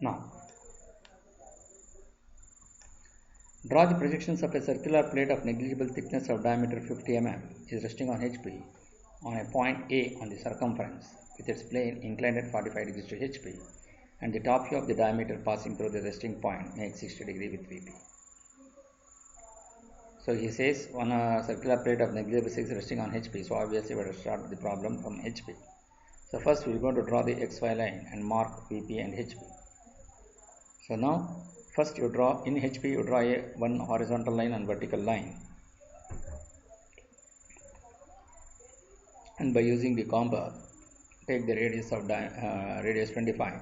Now, draw the projections of a circular plate of negligible thickness of diameter 50 mm is resting on HP on a point A on the circumference with its plane inclined at 45 degrees to HP, and the top view of the diameter passing through the resting point makes 60 degree with VP. So he says on a circular plate of negligible 6 resting on HP, so obviously we have to start the problem from HP. So first we are going to draw the XY line and mark VP and HP. So now first you draw in HP, you draw one horizontal line and vertical line, and by using the compass take the radius of radius 25.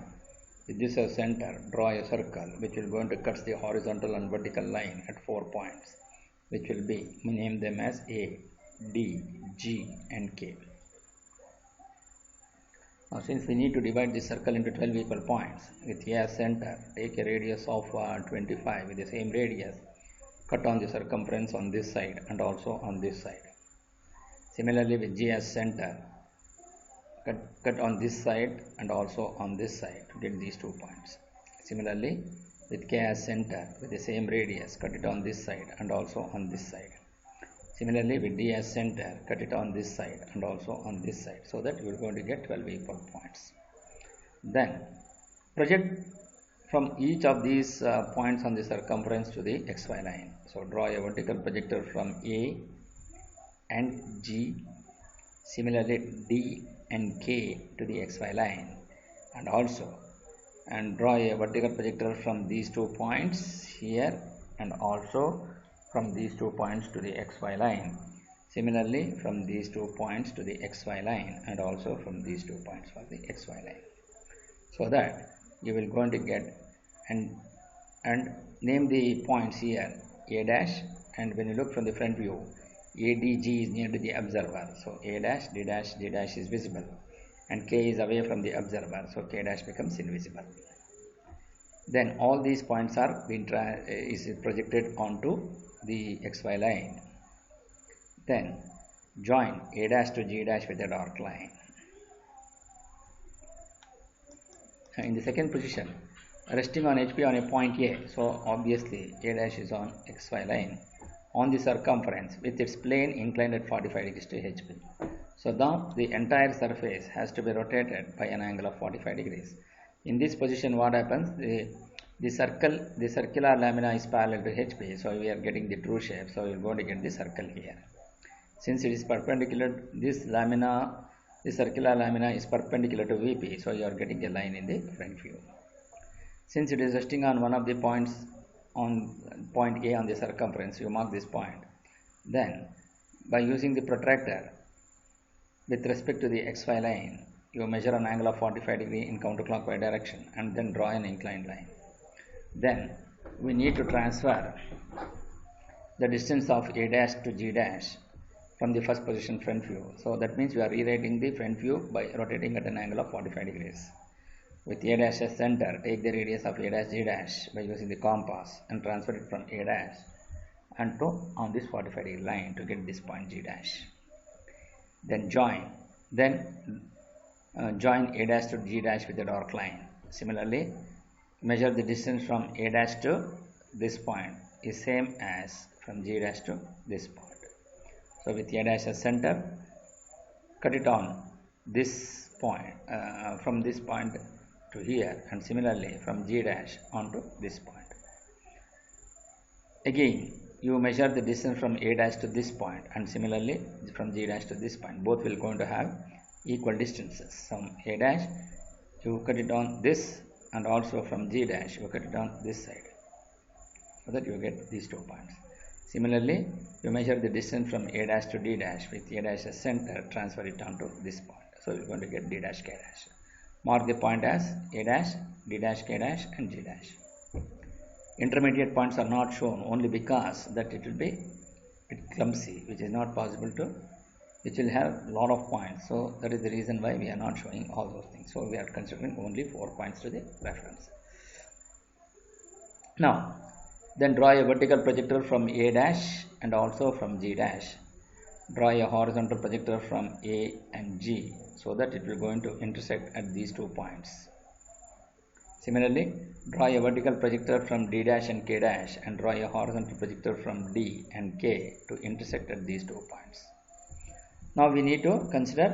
With this as center, draw a circle which will going to cut the horizontal and vertical line at 4 points, which will be, we name them as A, D, G and K. Now since we need to divide this circle into 12 equal points, with A as center, take a radius of 25 with the same radius, cut on the circumference on this side and also on this side. Similarly with G as center, cut on this side and also on this side to get these 2 points. Similarly with K as center, with the same radius, cut it on this side and also on this side. Similarly with D as center, cut it on this side and also on this side, so that you are going to get 12 equal points. Then project from each of these points on the circumference to the XY line. So draw a vertical projector from A and G, similarly D and K to the XY line, and draw a vertical projector from these 2 points here and also from these 2 points to the XY line. Similarly from these 2 points to the XY line and also from these 2 points for the XY line, so that you will going to get and name the points here A dash, and when you look from the front view, ADG is near to the observer, so A dash, D dash, G dash is visible, and K is away from the observer, so K dash becomes invisible. Then all these points are is projected onto the XY line. Then join A dash to G dash with a dark line. In the second position, resting on HP on a point A, so obviously A dash is on XY line on the circumference with its plane inclined at 45 degrees to HP. So now the entire surface has to be rotated by an angle of 45 degrees. In this position what happens, the circular lamina is parallel to HP, so we are getting the true shape, so we are going to get the circle here. Since it is perpendicular, this circular lamina is perpendicular to VP, so you are getting a line in the front view. Since it is resting on one of the points on point A on the circumference, you mark this point. Then by using the protractor with respect to the XY line, you measure an angle of 45 degree in counterclockwise direction and then draw an inclined line. Then we need to transfer the distance of A dash to G dash from the first position front view. So that means we are rewriting the front view by rotating at an angle of 45 degrees. With A dash as center, take the radius of A dash G dash by using the compass and transfer it from A dash and to on this 45 degree line to get this point G dash. Then join A dash to G dash with a dark line. Similarly, measure the distance from A dash to this point is same as from G dash to this point. So with A dash as center, cut it on this point from this point to here, and similarly from G dash onto this point. Again you measure the distance from A dash to this point and similarly from G dash to this point. Both will going to have equal distances. From A dash you cut it on this, and also from G dash you cut it on this side, so that you get these 2 points. Similarly you measure the distance from A dash to D dash with A dash as center, transfer it onto this point, so you are going to get D dash K dash. Mark the point as A dash, D dash, K dash and G dash. Intermediate points are not shown only because that it will be clumsy, which is not possible to, which will have a lot of points. So that is the reason why we are not showing all those things. So we are considering only 4 points to the reference. Now then draw a vertical projector from A dash and also from G dash. Draw a horizontal projector from A and G, so that it will going to intersect at these 2 points. Similarly, draw a vertical projector from D dash and K dash and draw a horizontal projector from D and K to intersect at these 2 points. Now we need to consider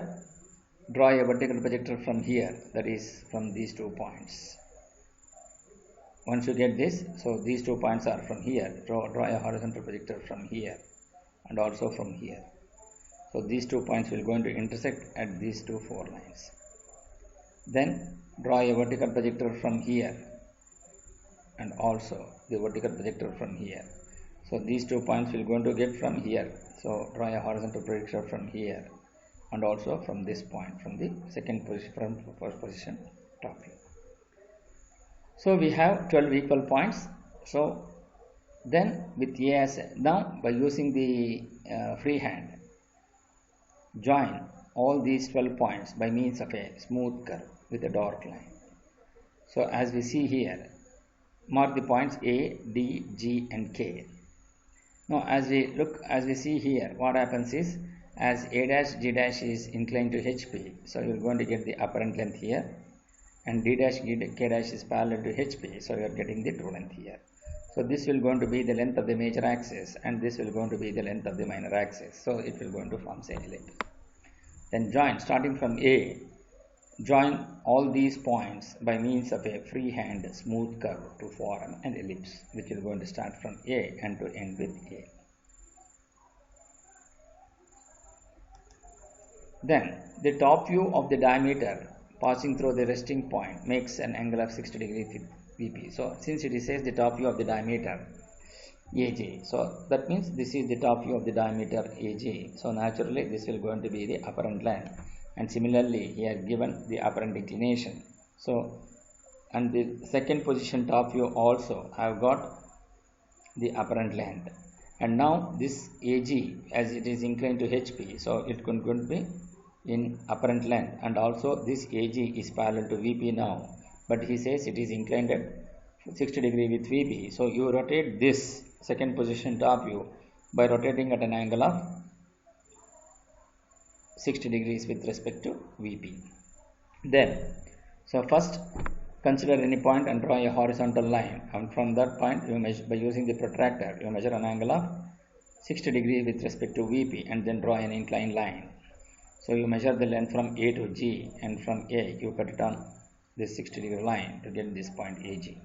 draw a vertical projector from here, that is from these 2 points. Once you get this, so these 2 points are from here, draw a horizontal projector from here and also from here. So these 2 points will going to intersect at these 2 4 lines. Then draw a vertical projector from here and also the vertical projector from here. So these 2 points will going to get from here. So draw a horizontal projector from here and also from this point, from the second position, from first position top view. So we have 12 equal points. So then with A as now by using the freehand, join all these 12 points by means of a smooth curve with a dark line. So as we see here, mark the points A, D, G and K. Now as we see here, what happens is, as A dash G dash is inclined to HP, so you are going to get the apparent length here, and D dash K dash is parallel to HP, so you are getting the true length here. So this will going to be the length of the major axis and this will going to be the length of the minor axis. So it will going to form an ellipse. Then join, starting from A, join all these points by means of a freehand smooth curve to form an ellipse, which will going to start from A and to end with A. Then the top view of the diameter passing through the resting point makes an angle of 60 degrees with VP. So since it says the top view of the diameter AG, so that means this is the top view of the diameter AG. So naturally this will going to be the apparent length, and similarly here given the apparent inclination. So and the second position top view also have got the apparent length, and now this AG as it is inclined to HP, so it going to be in apparent length, and also this AG is parallel to VP now, but he says it is inclined at 60 degree with VP. So you rotate this second position top view by rotating at an angle of 60 degrees with respect to VP. Then so first consider any point and draw a horizontal line, and from that point you measure by using the protractor, you measure an angle of 60 degrees with respect to VP and then draw an inclined line. So you measure the length from A to G, and from A you cut it on this 60 degree line to get this point AG.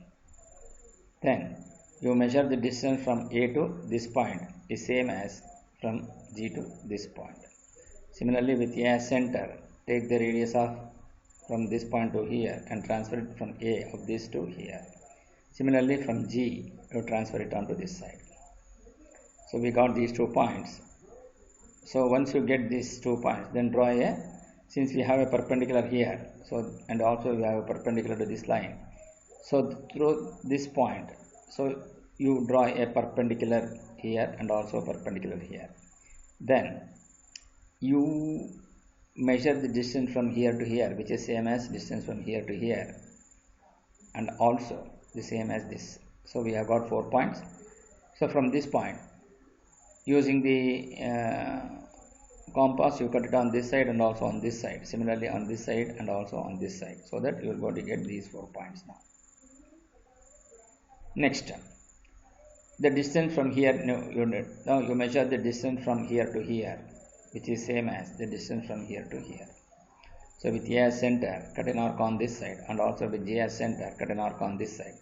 Then you measure the distance from A to this point is same as from G to this point. Similarly with A as center, take the radius of from this point to here and transfer it from A of this to here. Similarly from G you transfer it onto this side. So we got these 2 points. So once you get these 2 points, then draw a, since we have a perpendicular here, so and also we have a perpendicular to this line, so through this point, so you draw a perpendicular here and also perpendicular here. Then you measure the distance from here to here, which is same as distance from here to here, and also the same as this. So we have got 4 points. So from this point, using the compass, you cut it on this side and also on this side, similarly on this side and also on this side, so that you are going to get these 4 points now. Next, the distance from here, now you measure the distance from here to here, which is same as the distance from here to here. So with A as center, cut an arc on this side, and also with G as center, cut an arc on this side,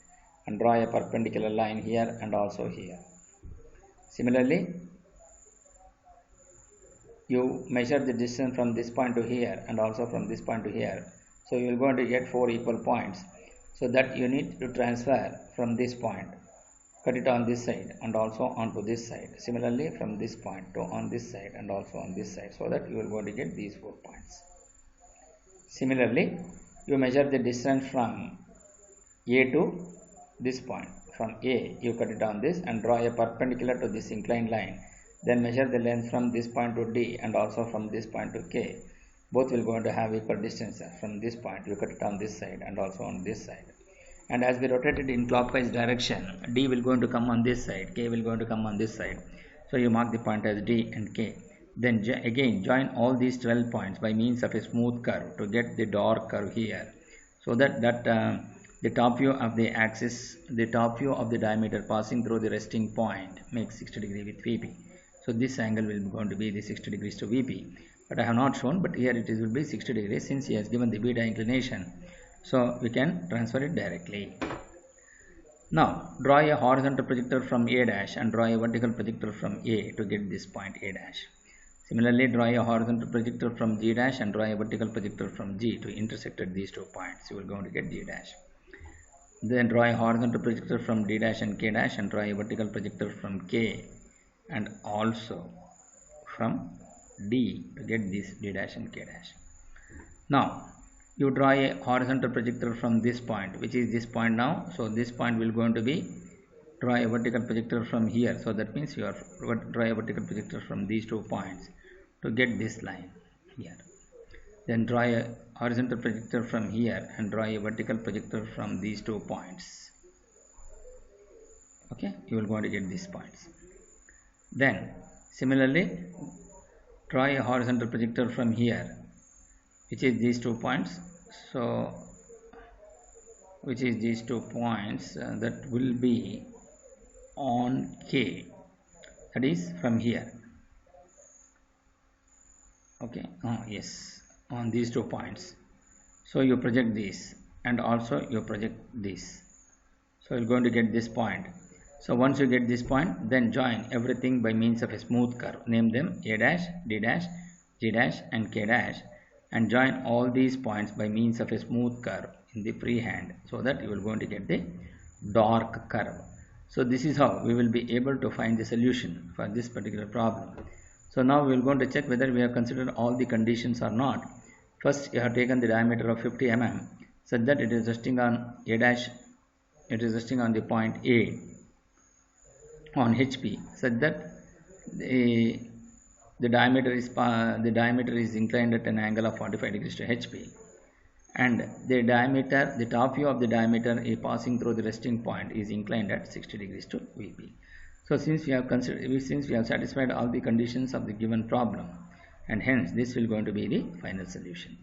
and draw a perpendicular line here and also here. Similarly, you measure the distance from this point to here and also from this point to here. So you are going to get 4 equal points. So that you need to transfer from this point, cut it on this side and also onto this side. Similarly from this point to on this side and also on this side, so that you are going to get these 4 points. Similarly, you measure the distance from A to this point. From A, you cut it on this and draw a perpendicular to this inclined line. Then measure the length from this point to D and also from this point to K. Both will going to have equal distance. From this point, you cut it on this side and also on this side. And as we rotate it in clockwise direction, D will going to come on this side, K will going to come on this side. So you mark the point as D and K. Then again join all these 12 points by means of a smooth curve to get the dark curve here. So that the top view of the axis, the top view of the diameter passing through the resting point makes 60 degree with VP. So this angle will be going to be the 60 degrees to VP, but I have not shown, but here it will be 60 degrees since he has given the beta inclination, so we can transfer it directly. Now draw a horizontal projector from A dash and draw a vertical projector from A to get this point A dash. Similarly, draw a horizontal projector from G dash and draw a vertical projector from G to intersect at these 2 points. You will going to get G dash. Then draw a horizontal projector from D dash and K dash and draw a vertical projector from K and also from D to get this D dash and K dash. Now you draw a horizontal projector from this point, which is this point now. So this point will going to be draw a vertical projector from here. So that means you are draw a vertical projector from these 2 points to get this line here. Then draw a horizontal projector from here and draw a vertical projector from these 2 points. Okay, you will going to get these points. Then similarly draw a horizontal projector from here, which is these 2 points. So which is these 2 points that will be on K, that is from here. Okay, yes, on these 2 points. So you project this and also you project this. So you're going to get this point. So once you get this point, then join everything by means of a smooth curve. Name them A dash, D dash, G dash and K dash, and join all these points by means of a smooth curve in the freehand, so that you will going to get the dark curve. So this is how we will be able to find the solution for this particular problem. So now we will going to check whether we have considered all the conditions or not. First, you have taken the diameter of 50 mm such that it is resting on A dash, it is resting on the point A on HP, such that the diameter is inclined at an angle of 45 degrees to HP, and the top view of the diameter is passing through the resting point is inclined at 60 degrees to VP. So since we have satisfied all the conditions of the given problem, and hence this will going to be the final solution.